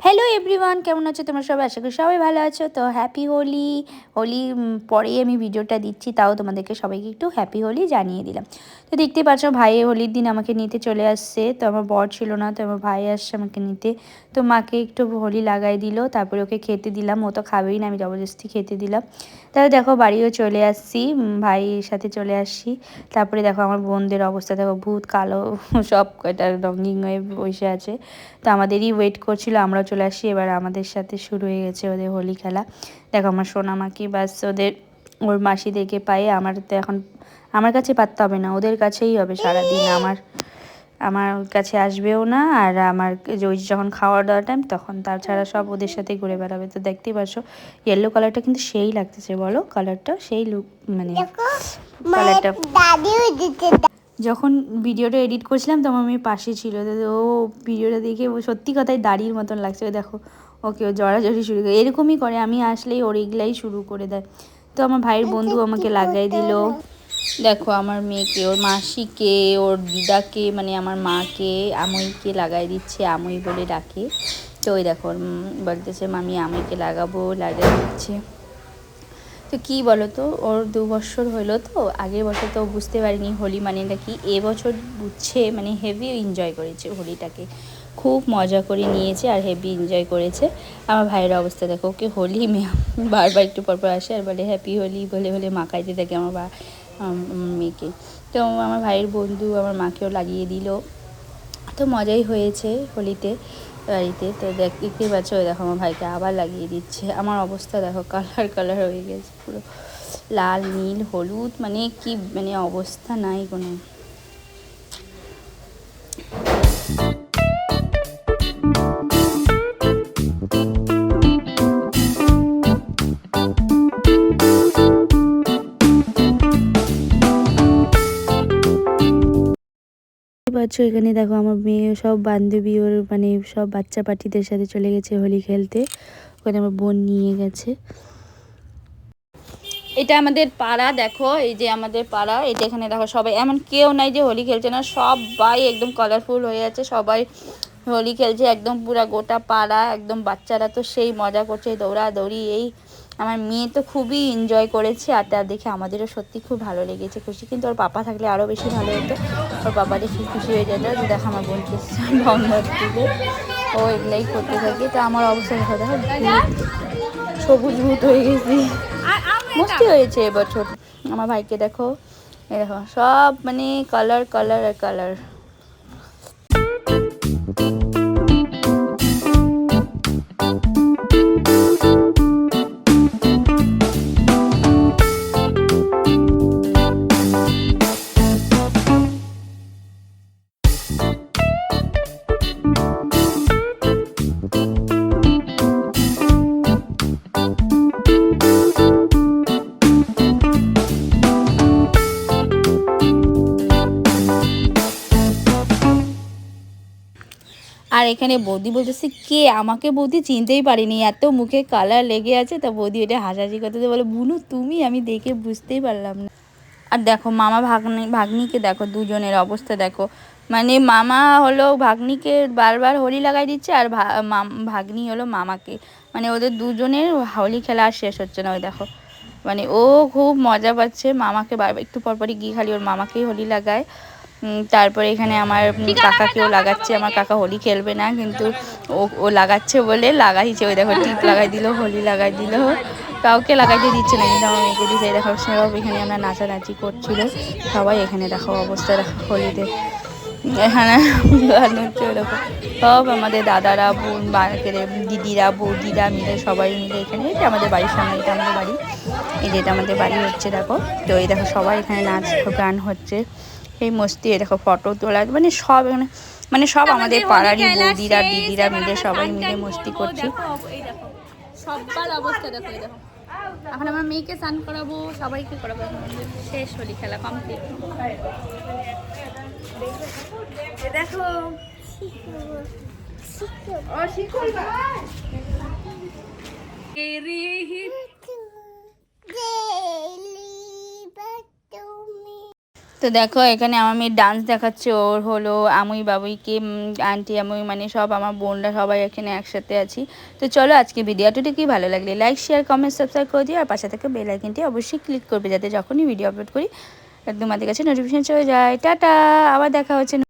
Hello everyone, কেমন আছো তোমরা সবাই? আশা করি সবাই ভালো আছো। তো হ্যাপি হোলি। হোলি পরেই আমি ভিডিওটা দিচ্ছি, তাও তোমাদেরকে সবাইকে একটু হ্যাপি হোলি জানিয়ে দিলাম। তো দেখতেই পাচ্ছ, ভাই হোলির দিন আমাকে নিতে চলে আসছে। তো আমার বর ছিল না, তো আমার ভাই আসছে আমাকে নিতে। তো মাকে একটু হোলি লাগাই দিল, তারপরে ওকে খেতে দিলাম। ও তো খাবেই না, আমি জবরদস্তি খেতে দিলাম। তাহলে দেখো বাড়িও চলে আসছি, ভাইয়ের সাথে চলে আসছি। তারপরে দেখো আমার বোনদের অবস্থা দেখো, ভূত কালো সব কয়টা রঙিন হয়ে বসে আছে। তো আমাদেরই ওয়েট করছিল, আমরাও চলে আসি। এবার আমাদের সাথে শুরু হয়ে গেছে ওদের হোলি খেলা। দেখো আমার সোনামাকে বাস ওর মাসিদেরকে পায়ে আমার তো এখন আমার কাছে পাততে হবে না, ওদের কাছেই হবে সারাদিন। আমার কাছে আসবেও না। আর আমার ওই যখন খাওয়া দাওয়ার টাইম তখন, তাছাড়া সব ওদের সাথে ঘুরে বেড়াবে। তো দেখতেই পাচ্ছ ইয়েলো কালারটা কিন্তু সেই লাগতেছে, বলো কালারটা সেই লুক, মানে কালারটা। যখন ভিডিওটা এডিট করছিলাম তখন আমি পাশে ছিল, ও ভিডিওটা দেখে সত্যি কথাই দাড়ির মতন লাগছে। দেখো ওকে ও জড়াজড়ি শুরু করে, এরকমই করে, আমি আসলেই ওর এগুলাই শুরু করে দেয়। তো আমার ভাইয়ের বন্ধু আমাকে লাগাই দিল। দেখো আমার মেয়েকে, ওর মাসিকে, ওর দিদাকে, মানে আমার মাকে, আমইকে লাগাই দিচ্ছে, আমই বলে ডাকে। তো ওই দেখো বলতেছে মামি আমইকে লাগাবো, লাগাই দিচ্ছে। তো কী বলো তো, ওর 2 বছর হলো, তো আগের বছর তো বুঝতে পারিনি হোলি মানেটা কি। এবছর বুঝছে, মানে হেভি এনজয় করেছে হোলিটাকে, খুব মজা করে নিয়েছে আর হেভি এনজয় করেছে। আমার ভাইয়ের অবস্থা দেখো, ওকে হোলি বারবার একটু পরপর আসে আর বলে হ্যাপি হোলি বলে বলে মাখাইতে থাকে আমার মেয়েকে। তো আমার ভাইয়ের বন্ধু আমার মাকেও লাগিয়ে দিল। তো মজাই হয়েছে হোলিতে বাড়িতে। তো দেখতেই পাচ্ছ, ওই দেখো আমার ভাইকে আবার লাগিয়ে দিচ্ছে। আমার অবস্থা দেখো, কালার কালার হয়ে গেছে পুরো, লাল নীল হলুদ, মানে কি, মানে অবস্থা নাই কোনো। পাচ্ছ এখানে দেখো আমার মেয়ে সব বান্ধবী, ওর মানে সব বাচ্চা পার্টিদের সাথে চলে গেছে হোলি খেলতে। ওখানে আমার বোন নিয়ে গেছে। এটা আমাদের পাড়া, দেখো এই যে আমাদের পাড়া, এই যে এখানে দেখো সবাই, এমন কেউ নাই যে হোলি খেলছে না, সবাই একদম কালারফুল হয়ে আছে, সবাই হোলি খেলছে একদম পুরা গোটা পাড়া একদম। বাচ্চারা তো সেই মজা করছে, দৌড়াদৌড়ি। এই আমার মেয়ে তো খুবই এনজয় করেছে, আর তার দেখে আমাদেরও সত্যি খুব ভালো লেগেছে, খুশি। কিন্তু ওর পাপা থাকলে আরও বেশি ভালো হতো, ওর বাবা দেখে খুশি হয়ে যেত। যে দেখো আমার বোনকে ঢং দিলে ও এগুলাই করতে থাকে। তো আমার অবস্থা দেখো, দেখো সবুজ ভূত হয়ে গেছি। মস্তি হয়েছে এবছর। আমার ভাইকে দেখো, এই দেখো সব মানে কালার কালার আর কালার। আর এখানে বৌদি বলতেছে কে, আমাকে বৌদি চিনতেই পারিনি, এত মুখে কালার লেগে আছে। তা বৌদি এটা হাসাহাসি করতে বলে বুনু তুমি, আমি দেখে বুঝতেই পারলাম না। আর দেখো মামা ভাগ্নিকে দেখো, দুজনের অবস্থা দেখো, মানে মামা হলো ভাগ্নিকে বারবার হোলি লাগাই দিচ্ছে, আর ভাগ্নি হলো মামাকে, মানে ওদের দুজনের হোলি খেলা আর শেষ হচ্ছে না। ওই দেখো মানে ও খুব মজা পাচ্ছে, মামাকে বারবার একটু পরপরই গিয়ে খালি ওর মামাকেই হোলি লাগায়। তারপরে এখানে আমার কাকাকেও লাগাচ্ছে। আমার কাকা হোলি খেলবে না, কিন্তু ও লাগাচ্ছে বলে লাগাইছে। ওই দেখো টিপ লাগাই দিল, হোলি লাগাই দিল, কাউকে লাগাইতে দিচ্ছে না, কিন্তু আমার মেয়েকে দিচ্ছে। দেখো সব এখানে আমরা নাচানাচি করছিল সবাই। এখানে দেখো অবস্থা দেখো হোলিতে, এখানে গান হচ্ছে। দেখো সব আমাদের দাদারা, বোন, দিদিরা, বৌদিরা মিলে, সবাই মিলে এখানে। এটা আমাদের বাড়ির সামনে, এটা আমাদের বাড়ি, এই যে এটা আমাদের বাড়ি হচ্ছে দেখো। তো এই দেখো সবাই এখানে নাচ গান হচ্ছে, এই মস্তি। দেখো ফটো তোলা, মানে সব এখানে, মানে সব আমাদের পাড়ারই বৌদিরা দিদিরা মিলে সবাই মিলে মস্তি করছি। সবার অবস্থা দেখো, এই দেখো এখন আমার মেয়েকে স্নান করাবো, সবাইকে করাবো, শেষ হোলি খেলা কমপ্লিট। দেখো তো দেখো এখানে আমার মেয়ে ডান্স দেখাচ্ছে, ওর হলো আমুই বাবুইকে, আন্টি আমুই মানে সব আমার বোনরা সবাই এখানে একসাথে আছি। তো চলো আজকে ভিডিওটা কি ভালো লাগলে লাইক শেয়ার কমেন্ট সাবস্ক্রাইব করে দিও, আর পাশে থেকে বেল আইকনটি অবশ্যই ক্লিক করবে যাতে যখনই ভিডিও আপলোড করি একদম আমাদের কাছে নোটিফিকেশন চলে যায়। টাটা, আবার দেখা হচ্ছে।